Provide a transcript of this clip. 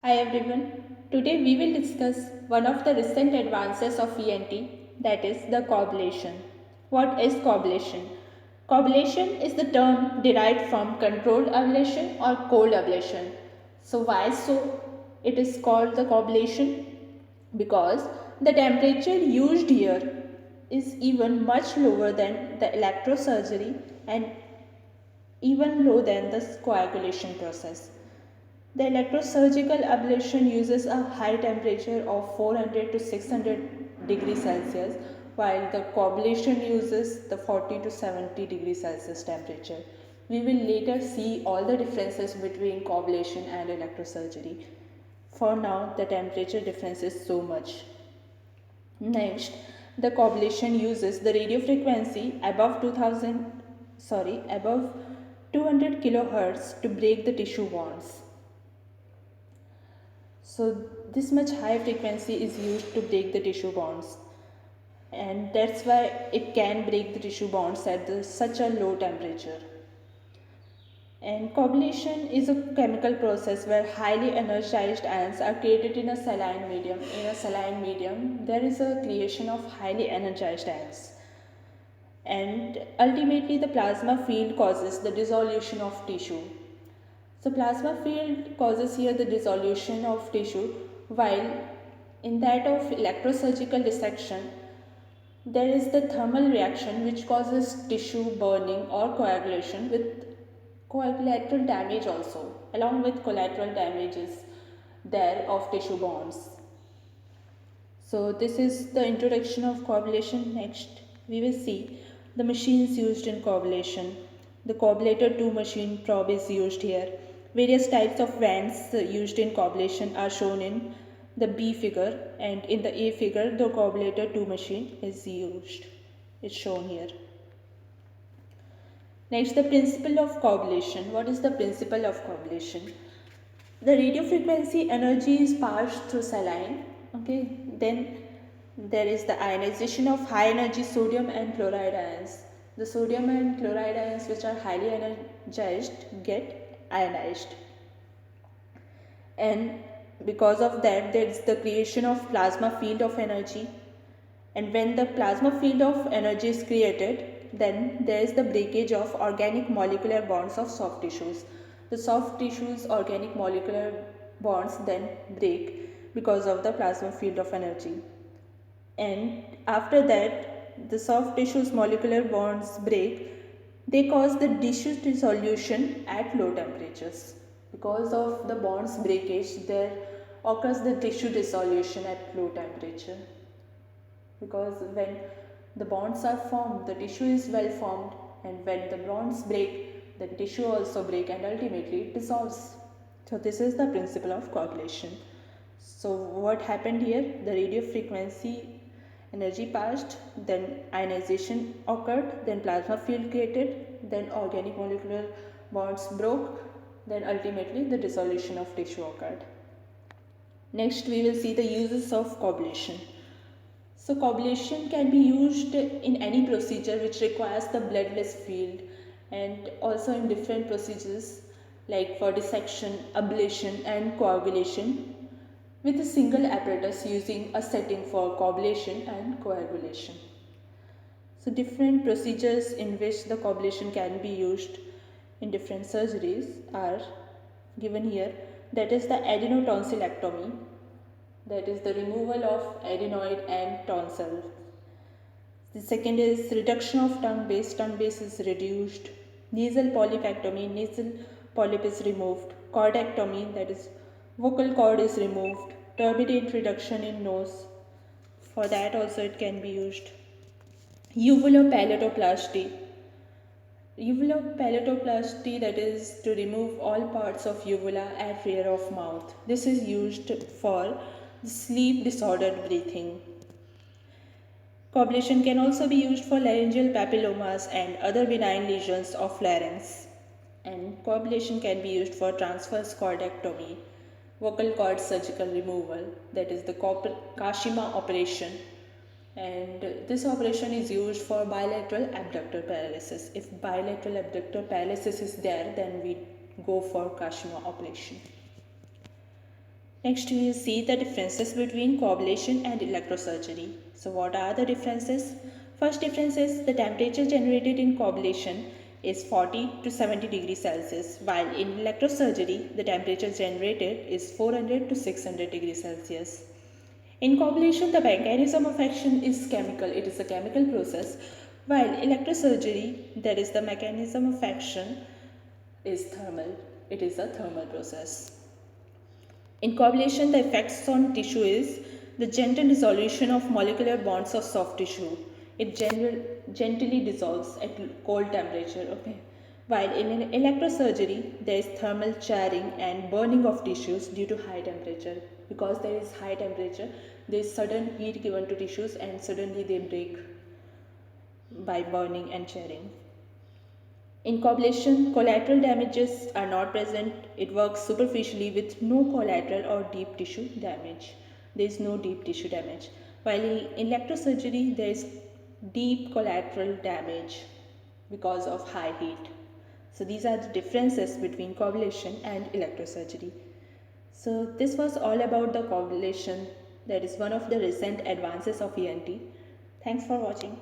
Hi everyone. Today we will discuss one of the recent advances of ENT, that is the coagulation. What is coagulation? Coagulation is the term derived from controlled ablation or cold ablation. So why so it is called the coagulation? Because the temperature used here is even much lower than the electrosurgery and even lower than the coagulation process. The electrosurgical ablation uses a high temperature of 400 to 600 degrees Celsius, while the coagulation uses the 40 to 70 degrees Celsius temperature. We will later see all the differences between coagulation and electrosurgery. For now, the temperature difference is so much. Next, the coagulation uses the radio frequency above 200 kilohertz to break the tissue bonds. So this much high frequency is used to break the tissue bonds, and that's why it can break the tissue bonds at such a low temperature. And coagulation is a chemical process where highly energized ions are created in a saline medium. In a saline medium, there is a creation of highly energized ions. And ultimately, the plasma field causes the dissolution of tissue. So plasma field causes here the dissolution of tissue, while in that of electrosurgical dissection, there is the thermal reaction which causes tissue burning or coagulation with collateral damage also, along with collateral damages there of tissue bonds. So this is the introduction of coagulation. Next, we will see the machines used in coagulation. The coagulator 2 machine probe is used here. Various types of vents used in coagulation are shown in the B figure, and in the A figure the coagulator 2 machine is used. It's shown here. Next, the principle of coagulation. What is the principle of coagulation? The radio frequency energy is passed through saline. Okay, then there is the ionization of high energy sodium and chloride ions. The sodium and chloride ions which are highly energized get ionized, and because of that there is the creation of plasma field of energy, and when the plasma field of energy is created, then there is the breakage of organic molecular bonds of soft tissues. The soft tissues organic molecular bonds then break because of the plasma field of energy, and after that the soft tissues molecular bonds break. They cause the tissue dissolution at low temperatures. Because of the bonds breakage, there occurs the tissue dissolution at low temperature, because when the bonds are formed, the tissue is well formed, and when the bonds break, the tissue also break, and ultimately it dissolves. So this is the principle of coagulation. So what happened here? The radio frequency energy passed, then ionization occurred, then plasma field created, then organic molecular bonds broke, then ultimately the dissolution of tissue occurred. Next, we will see the uses of coagulation. So coagulation can be used in any procedure which requires the bloodless field, and also in different procedures like for dissection, ablation and coagulation with a single apparatus using a setting for coagulation and coagulation. So different procedures in which the coagulation can be used in different surgeries are given here. That is the adenotonsillectomy, that is the removal of adenoid and tonsil. The second is reduction of tongue base is reduced. Nasal polypectomy, nasal polyp is removed. Chordectomy, that is vocal cord is removed. Turbidate reduction in nose, for that also it can be used. Uvulopalatoplasty, Uvulopalatoplasty, that is to remove all parts of uvula at rear of mouth. This is used for sleep disordered breathing. Coagulation can also be used for laryngeal papillomas and other benign lesions of larynx. And coagulation can be used for transverse chordectomy, vocal cord surgical removal, that is the Kashima operation. And this operation is used for bilateral abductor paralysis. If bilateral abductor paralysis is there, then we go for Kashima operation. Next, we will see the differences between coagulation and electrosurgery. So, what are the differences? First difference is the temperature generated in coagulation is 40 to 70 degrees Celsius, while in electrosurgery, the temperature generated is 400 to 600 degrees Celsius. In coagulation, the mechanism of action is chemical, it is a chemical process, while electrosurgery, that is the mechanism of action is thermal, it is a thermal process. In coagulation, the effects on tissue is the gentle dissolution of molecular bonds of soft tissue. It gently dissolves at cold temperature. Okay. While in an electrosurgery, there is thermal charring and burning of tissues due to high temperature. Because there is high temperature, there is sudden heat given to tissues and suddenly they break by burning and charring. In coagulation, collateral damages are not present. It works superficially with no collateral or deep tissue damage. There is no deep tissue damage. While in electrosurgery, there is deep collateral damage because of high heat. So these are the differences between coagulation and electrosurgery. So this was all about the coagulation. That is one of the recent advances of ENT. Thanks for watching.